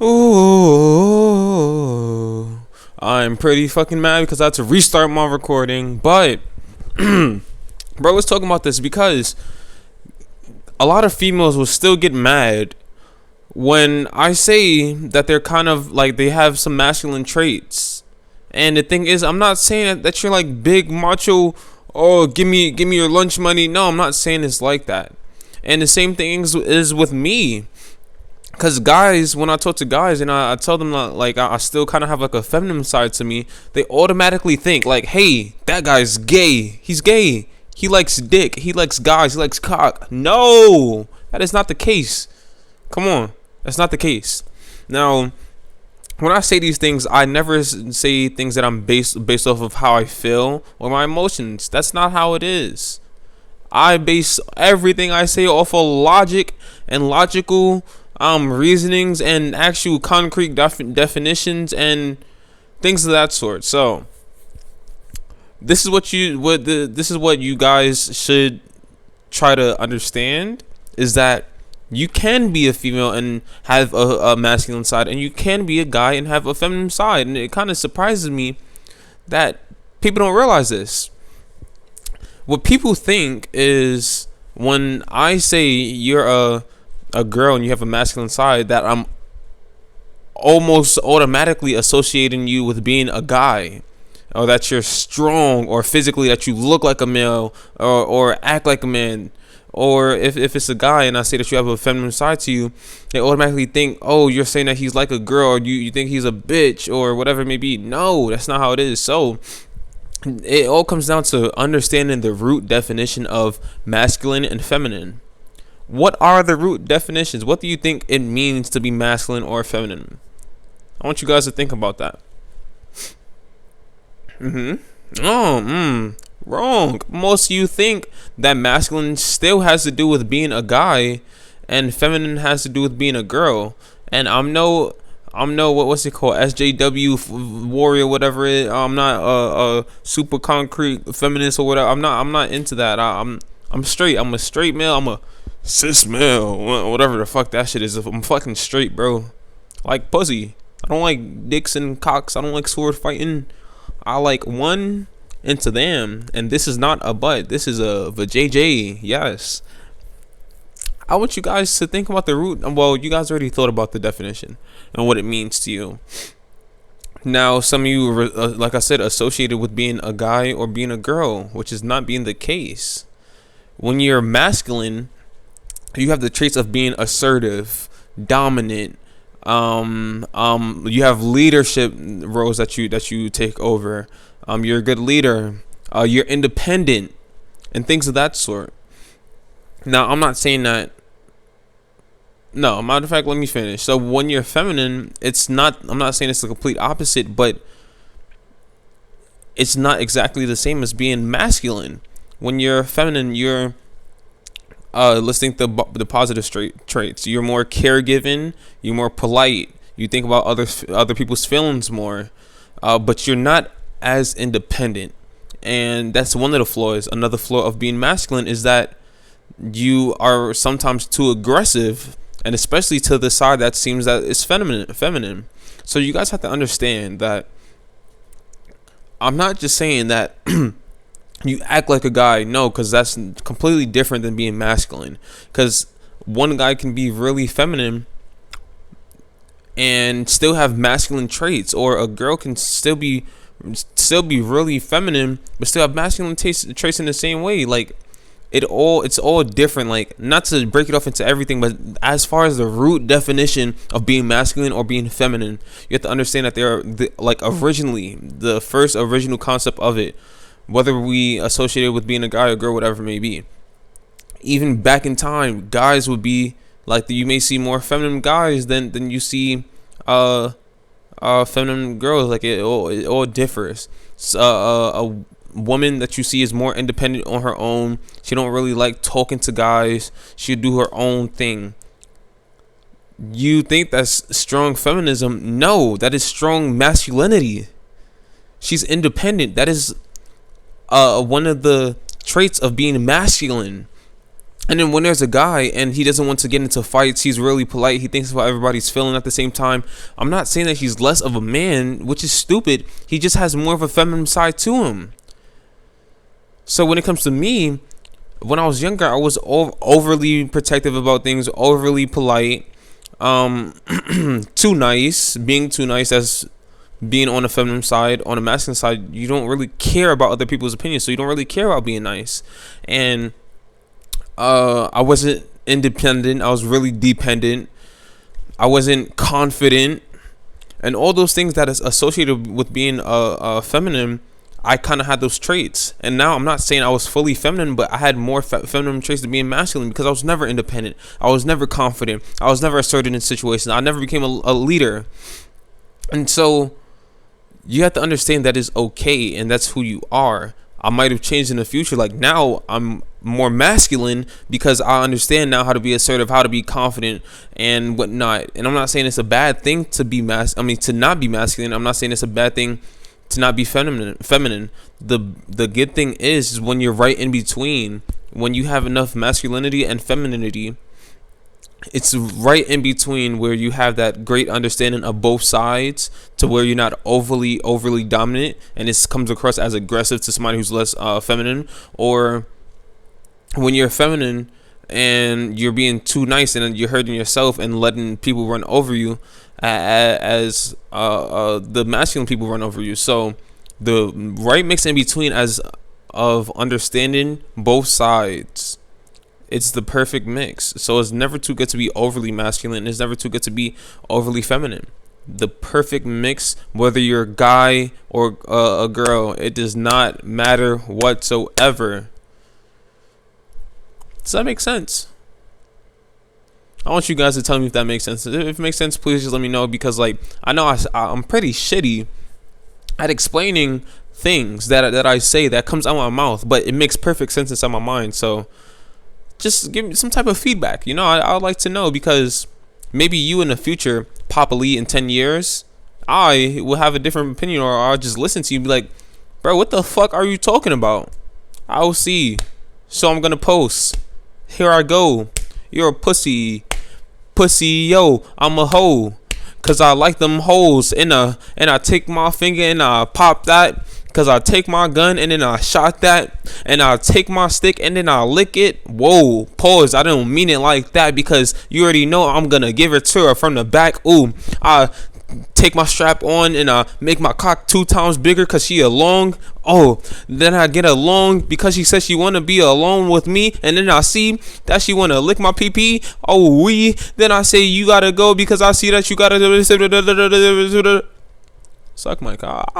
Ooh, I'm pretty fucking mad because I had to restart my recording. But, bro, let's talk about this because a lot of females will still get mad when I say that they're kind of like they have some masculine traits. And the thing is, I'm not saying that you're like big macho. Oh, give me your lunch money. No, I'm not saying it's like that. And the same thing is with me. Cause guys, when I talk to guys and I tell them that, like I still kind of have like a feminine side to me, they automatically think like, "Hey, that guy's gay. He's gay. He likes dick. He likes guys. He likes cock." No, that is not the case. Come on, that's not the case. Now, when I say these things, I never say things that I'm based off of how I feel or my emotions. That's not how it is. I base everything I say off of logic and logical reasonings and actual concrete definitions and things of that sort. So this is this is what you guys should try to understand, is that you can be a female and have a masculine side, and you can be a guy and have a feminine side. And it kind of surprises me that people don't realize this. What people think is when I say you're a girl and you have a masculine side, that I'm almost automatically associating you with being a guy, or that you're strong, or physically that you look like a male, or act like a man. Or if it's a guy and I say that you have a feminine side to you, they automatically think, oh, you're saying that he's like a girl, or you think he's a bitch, or whatever it may be. No, that's not how it is. So it all comes down to understanding the root definition of masculine and feminine. What are the root definitions? What do you think it means to be masculine or feminine? I want you guys to think about that. Wrong. Most of you think that masculine still has to do with being a guy, and feminine has to do with being a girl. And I'm no what's it called, SJW warrior, whatever it is. I'm not a super concrete feminist or whatever. I'm not into that. I'm straight. I'm a straight male. I'm a cis male. Whatever the fuck that shit is. I'm fucking straight, bro. Like pussy. I don't like dicks and cocks. I don't like sword fighting. I like one into them, and this is not a butt. This is a JJ. Yes. I want you guys to think about the root. Well, you guys already thought about the definition and what it means to you. Now, some of you, like I said, associated with being a guy or being a girl, which is not being the case. When you're masculine, you have the traits of being assertive, dominant. You have leadership roles that you take over. You're a good leader. You're independent, and things of that sort. Now, I'm not saying that. No, matter of fact, let me finish. So when you're feminine, it's not. I'm not saying it's the complete opposite, but it's not exactly the same as being masculine. When you're feminine, you're listening to the positive traits. You're more caregiving. You're more polite. You think about other people's feelings more, but you're not as independent. And that's one of the flaws. Another flaw of being masculine is that you are sometimes too aggressive, and especially to the side that seems that it's feminine. So you guys have to understand that I'm not just saying that you act like a guy. No, because that's completely different than being masculine. Because one guy can be really feminine and still have masculine traits, or a girl can still be really feminine but still have masculine traits in the same way. Like it's all different. Like, not to break it off into everything, but as far as the root definition of being masculine or being feminine, you have to understand that there are like originally the first original concept of it, whether we associate it with being a guy or girl, whatever it may be. Even back in time, guys would be like, you may see more feminine guys than you see feminine girls. Like it all differs. So, a woman that you see is more independent on her own. She don't really like talking to guys. She'll do her own thing. You think that's strong feminism? No, that is strong masculinity. She's independent. That is one of the traits of being masculine. And then when there's a guy and he doesn't want to get into fights, he's really polite, he thinks about everybody's feeling at the same time. I'm not saying that he's less of a man, which is stupid. He just has more of a feminine side to him. So when it comes to me, when I was younger, I was overly protective about things, overly polite, too nice, being too nice. As being on the feminine side. On the masculine side, you don't really care about other people's opinions, so you don't really care about being nice. And I wasn't independent. I was really dependent. I wasn't confident, and all those things that is associated with being a feminine. I kind of had those traits, and now I'm not saying I was fully feminine, but I had more feminine traits than being masculine because I was never independent. I was never confident. I was never assertive in situations. I never became a leader, and so you have to understand that is okay, and that's who you are. I might have changed in the future. Like now, I'm more masculine because I understand now how to be assertive, how to be confident, and whatnot. And I'm not saying it's a bad thing to be to not be masculine. I'm not saying it's a bad thing to not be feminine. The good thing is when you're right in between. When you have enough masculinity and femininity, it's right in between where you have that great understanding of both sides, to where you're not overly dominant and it comes across as aggressive to somebody who's less feminine, or when you're feminine and you're being too nice and you're hurting yourself and letting people run over you as the masculine people run over you. So the right mix in between as of understanding both sides, it's the perfect mix. So it's never too good to be overly masculine. It's never too good to be overly feminine. The perfect mix, whether you're a guy or a girl, it does not matter whatsoever. Does that make sense? I want you guys to tell me if that makes sense. If it makes sense, please just let me know, because like I know I'm pretty shitty at explaining things that I say that comes out of my mouth, but it makes perfect sense inside my mind. So just give me some type of feedback. I would like to know, because maybe you in the future, Papa Lee, in 10 years, I will have a different opinion, or I'll just listen to you and be like, bro, what the fuck are you talking about? I will see. So I'm gonna post. Here I go. You're a pussy. Yo, I'm a hoe. Cause I like them hoes. And I take my finger and I pop that. Cause I take my gun and then I shot that. And I take my stick and then I lick it. Whoa, pause. I don't mean it like that, because you already know I'm gonna give it to her from the back. Ooh, I take my strap on and I make my cock 2 times bigger cause she along. Oh, then I get along because she says she wanna be alone with me, and then I see that she wanna lick my pee. Oh, then I say you gotta go because I see that you gotta suck my cock.